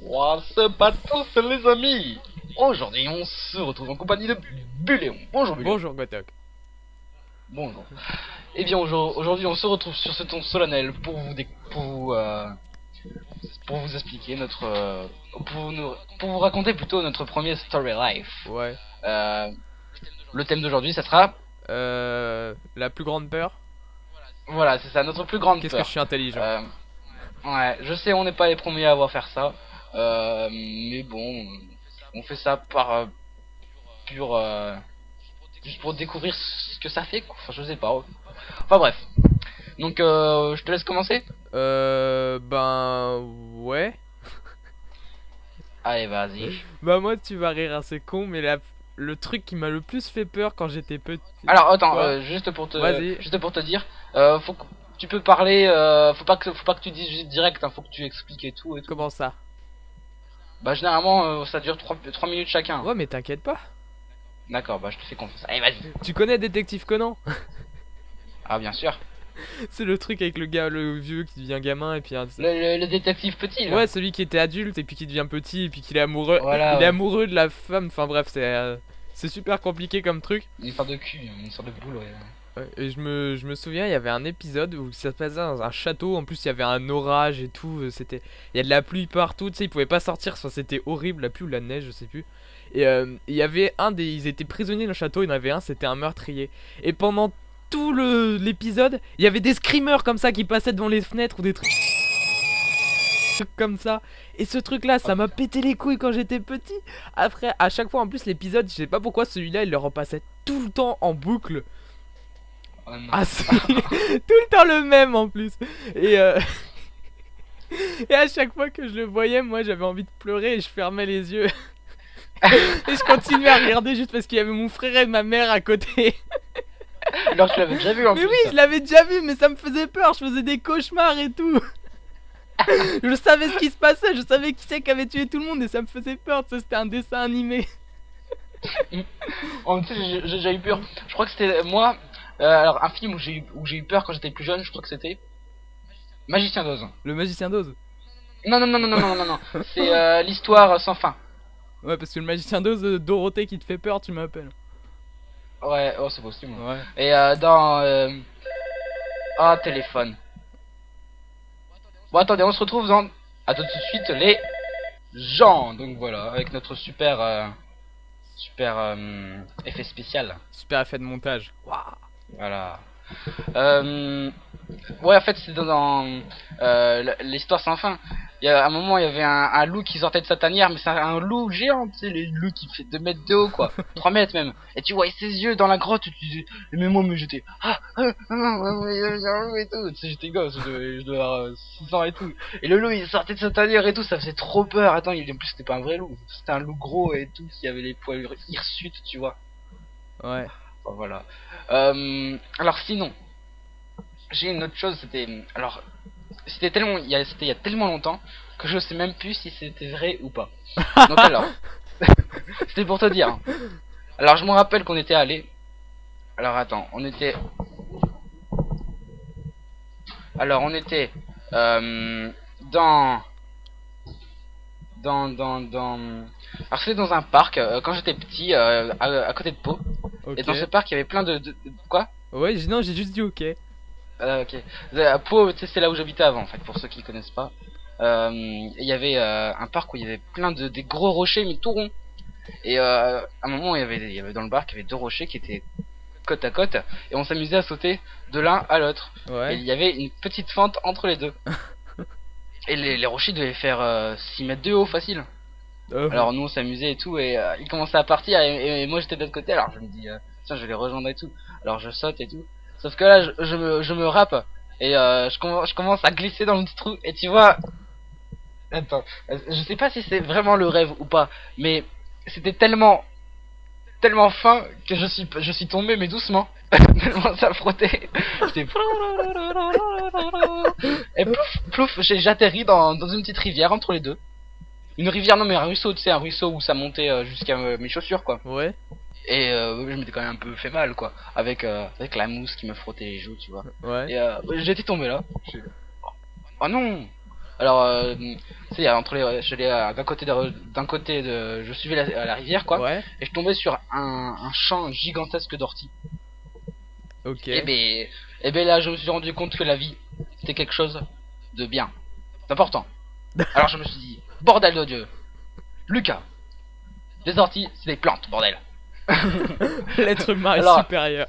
What's up à tous les amis. Aujourd'hui on se retrouve en compagnie de Buléon. Bonjour Buléon. Bonjour Gotok. Bonjour. Eh bien aujourd'hui on se retrouve sur ce ton solennel pour vous expliquer pour vous raconter plutôt notre premier story life. Ouais. Le thème d'aujourd'hui ça sera La plus grande peur. voilà, c'est ça, notre plus grande Qu'est-ce peur. que je suis intelligent. Ouais, je sais, on n'est pas les premiers à avoir faire ça, mais bon, on fait ça par juste pour découvrir ce que ça fait, quoi. Enfin, je sais pas. Enfin bref. Donc, je te laisse commencer. Ben ouais. Allez, vas-y. Bah moi tu vas rire, hein, c'est con, mais le truc qui m'a le plus fait peur quand j'étais petit. Alors, attends, Quoi juste pour Vas-y. te dire, faut que tu peux parler, faut pas que tu dises juste direct, hein, faut que tu expliques et tout et tout. Comment ça? Bah généralement, ça dure 3 minutes chacun. Ouais mais t'inquiète pas. D'accord, bah je te fais confiance. Allez, vas-y. Tu connais Détective Conan? Ah, bien sûr. C'est le truc avec le gars, le vieux qui devient gamin et puis Le détective petit, là. ouais, celui qui était adulte et puis qui devient petit et puis qu'il est amoureux. Voilà, il est ouais. amoureux de la femme. Enfin bref, c'est super compliqué comme truc. Une histoire de cul, une sorte de boule, ouais. Ouais, et je me souviens, il y avait un épisode où ça se passait dans un château. En plus, il y avait un orage et tout. C'était, il y a de la pluie partout. Tu sais, ils pouvaient pas sortir. Enfin, c'était horrible, la pluie ou la neige, je sais plus. Et il y avait ils étaient prisonniers dans le château. Il y en avait un, c'était un meurtrier. Et pendant tout l'épisode, il y avait des screamers comme ça qui passaient devant les fenêtres ou des trucs comme ça. Et ce truc là, ça m'a pété les couilles quand j'étais petit. Après, à chaque fois, en plus, l'épisode, je sais pas pourquoi celui-là, il le repassait tout le temps en boucle. Oh non. Ah si, tout le temps le même en plus. Et et à chaque fois que je le voyais, moi j'avais envie de pleurer et je fermais les yeux. Et je continuais à regarder juste parce qu'il y avait mon frère et ma mère à côté. Alors, tu l'avais déjà vu en Mais plus. oui, je l'avais déjà vu, mais ça me faisait peur, je faisais des cauchemars et tout. Je savais ce qui se passait, je savais qui c'est qui avait tué tout le monde et ça me faisait peur, tu sais, c'était un dessin animé. En tu sais, j'ai déjà eu peur. Je crois que c'était moi. Alors, un film où j'ai eu peur quand j'étais plus jeune, je crois que c'était Magicien d'Oz. Le magicien d'Oz. Non. C'est l'histoire sans fin. Ouais, parce que le magicien d'Oz, Dorothée qui te fait peur, tu m'appelles. Ouais, oh, c'est possible. Ouais. Et dans. Ah, téléphone. Bon, attendez, on se retrouve dans. À tout de suite, les gens. Donc voilà, avec notre super effet spécial. Super effet de montage. Voilà. Ouais, en fait, c'est dans l'histoire sans fin. Il y a un moment, il y avait un loup qui sortait de sa tanière, mais c'est un loup géant, tu sais, les loups qui fait 2 mètres de haut, quoi. 3 mètres même. Et tu voyais ses yeux dans la grotte, tu dis, mais moi, j'étais, et tout. Tu sais, j'étais gosse, je devais avoir 6 ans et tout. Et le loup, il sortait de sa tanière et tout, ça faisait trop peur. Attends, en plus, c'était pas un vrai loup, c'était un loup gros et tout, qui avait les poils hirsutes, tu vois. Ouais. Enfin, voilà. Alors sinon, j'ai une autre chose, c'était tellement, c'était il y a tellement longtemps que je sais même plus si c'était vrai ou pas. Donc alors, c'était pour te dire. Hein. Alors je me rappelle qu'on était allé. Alors attends, on était dans alors c'était dans un parc quand j'étais petit à côté de Pau. Ok. Et dans ce parc il y avait plein de quoi. Ouais, non, j'ai juste dit ok. Ok. À Pau, tu sais, c'est là où j'habitais avant, en fait, pour ceux qui connaissent pas. Il y avait un parc où il y avait plein des gros rochers, mais tout ronds. Et à un moment, il y avait dans le parc, il y avait 2 rochers qui étaient côte à côte, et on s'amusait à sauter de l'un à l'autre. Ouais. Et il y avait une petite fente entre les deux. Et les rochers devaient faire 6 mètres de haut, facile. Alors nous, on s'amusait et tout, et ils commençaient à partir, et moi j'étais de l'autre côté, alors je me dis, tiens, je vais les rejoindre et tout. Alors je saute et tout. Sauf que là, je me râpe et je commence à glisser dans le petit trou. Et tu vois, attends, je sais pas si c'est vraiment le rêve ou pas, mais c'était tellement fin que je suis tombé, mais doucement. Tellement ça frottait. J'étais et plouf, j'ai atterri dans une petite rivière entre les deux. Une rivière, non mais un ruisseau, tu sais, un ruisseau où ça montait jusqu'à mes chaussures, quoi. Ouais. Et je m'étais quand même un peu fait mal, quoi, avec la mousse qui me frottait les joues, tu vois. Ouais. Et j'étais tombé là. Oh non. Alors, tu sais, entre les, d'un côté de, je suivais la rivière, quoi. Ouais. Et je tombais sur un champ gigantesque d'orties. Ok. Et ben là, je me suis rendu compte que la vie, c'était quelque chose de bien, d'important. Alors je me suis dit, bordel de Dieu, Lucas, les orties, c'est des plantes, bordel. L'être humain est supérieur.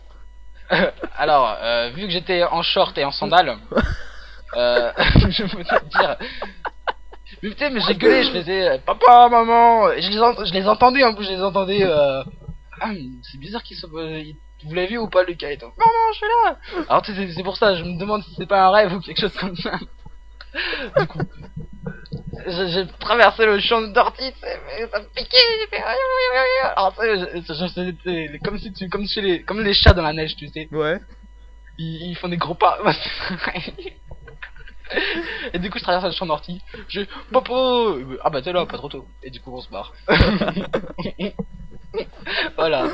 Alors, vu que j'étais en short et en sandales, je peux te dire... Mais putain, mais j'ai gueulé, je faisais papa, maman, et je les entendais en plus, je les entendais. Ah, c'est bizarre qu'ils soient. Vous l'avez vu ou pas, Lucas et tout. Maman, je suis là. Alors tu sais, c'est pour ça, je me demande si c'est pas un rêve ou quelque chose comme ça. Du coup, j'ai traversé le champ d'orties, ça me piquait, j'ai fait. Alors tu sais, c'était comme les chats dans la neige, tu sais. Ouais. Ils font des gros pas. Et du coup je traverse le champ d'orties. Je Popo. Ah bah t'es là, pas trop tôt. Et du coup on se barre. Voilà.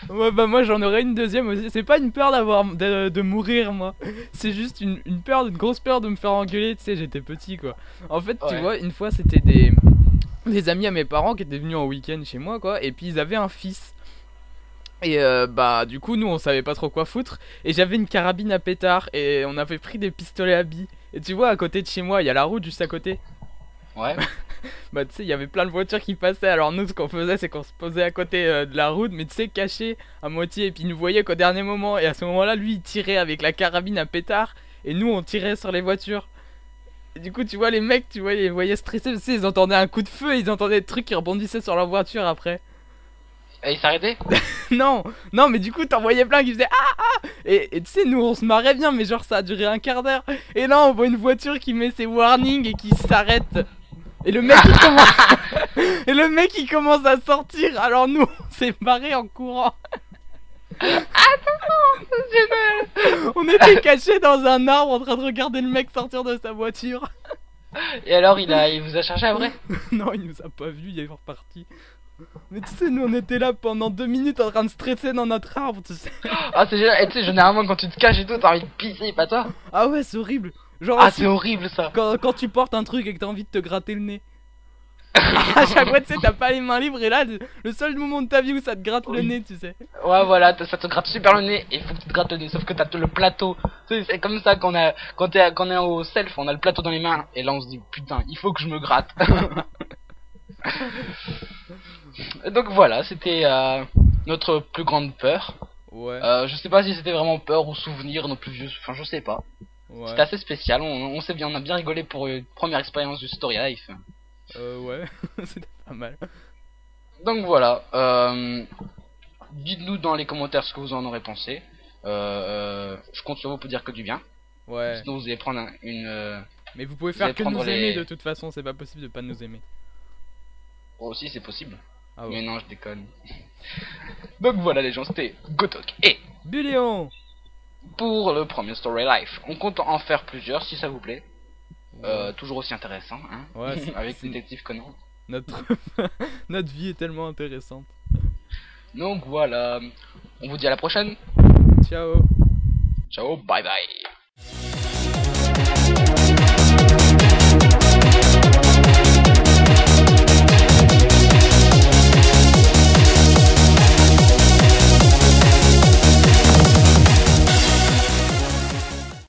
Ouais bah moi j'en aurais une deuxième aussi. C'est pas une peur de mourir moi. C'est juste une grosse peur de me faire engueuler. Tu sais, j'étais petit quoi. En fait tu vois, une fois c'était des amis à mes parents qui étaient venus en week-end chez moi quoi. Et puis ils avaient un fils. Et bah du coup nous on savait pas trop quoi foutre. Et j'avais une carabine à pétard. Et on avait pris des pistolets à billes. Et tu vois à côté de chez moi il y a la route juste à côté. Ouais. Bah tu sais il y avait plein de voitures qui passaient. Alors nous ce qu'on faisait c'est qu'on se posait à côté de la route. Mais tu sais caché à moitié. Et puis il nous voyait qu'au dernier moment. Et à ce moment là lui il tirait avec la carabine à pétard. Et nous on tirait sur les voitures. Et du coup tu vois les mecs, tu vois, ils les voyaient stressés. Tu sais ils entendaient un coup de feu. Et ils entendaient des trucs qui rebondissaient sur leur voiture après. Et il s'arrêtait. Non, non, mais du coup, t'en voyais plein qui faisaient ah. Et tu sais, nous on se marrait bien, mais genre ça a duré un quart d'heure. Et là, on voit une voiture qui met ses warnings et qui s'arrête. Et le mec il commence. Et le mec il commence à sortir. Alors nous, on s'est barré en courant. Attends, c'est génial. On était cachés dans un arbre en train de regarder le mec sortir de sa voiture. Et alors, il vous a cherché après? Non, il nous a pas vu, il est reparti. Mais tu sais, nous on était là pendant 2 minutes en train de stresser dans notre arbre, tu sais. Ah, c'est génial. Et tu sais, généralement, quand tu te caches et tout, t'as envie de pisser, pas toi? Ah ouais, c'est horrible. Genre, ah, c'est horrible ça. Quand tu portes un truc et que t'as envie de te gratter le nez. À chaque fois, tu sais, t'as pas les mains libres et là, le seul moment de ta vie où ça te gratte le nez, tu sais. Ouais, voilà, ça te gratte super le nez et il faut que tu te grattes le nez. Sauf que t'as le plateau. Tu sais, c'est comme ça quand on est au self, on a le plateau dans les mains et là on se dit putain, il faut que je me gratte. Donc voilà, c'était notre plus grande peur. Ouais. Je sais pas si c'était vraiment peur ou souvenir, nos plus vieux. Enfin, je sais pas. Ouais. C'était assez spécial. On s'est bien, on a bien rigolé pour une première expérience du Story Life. Ouais, c'était pas mal. Donc voilà. Dites-nous dans les commentaires ce que vous en aurez pensé. Je compte sur vous pour dire que du bien. Ouais. Sinon vous allez prendre une. Mais vous pouvez faire que nous aimer de toute façon. C'est pas possible de pas nous aimer. Oh, si, c'est possible. Ah ouais. Mais non, je déconne. Donc voilà les gens, c'était Gotok et Buléon pour le premier Story Life. On compte en faire plusieurs si ça vous plaît. Toujours aussi intéressant, hein. Ouais, avec Détective Conan. Notre vie est tellement intéressante. Donc voilà. On vous dit à la prochaine. Ciao. Ciao, bye bye.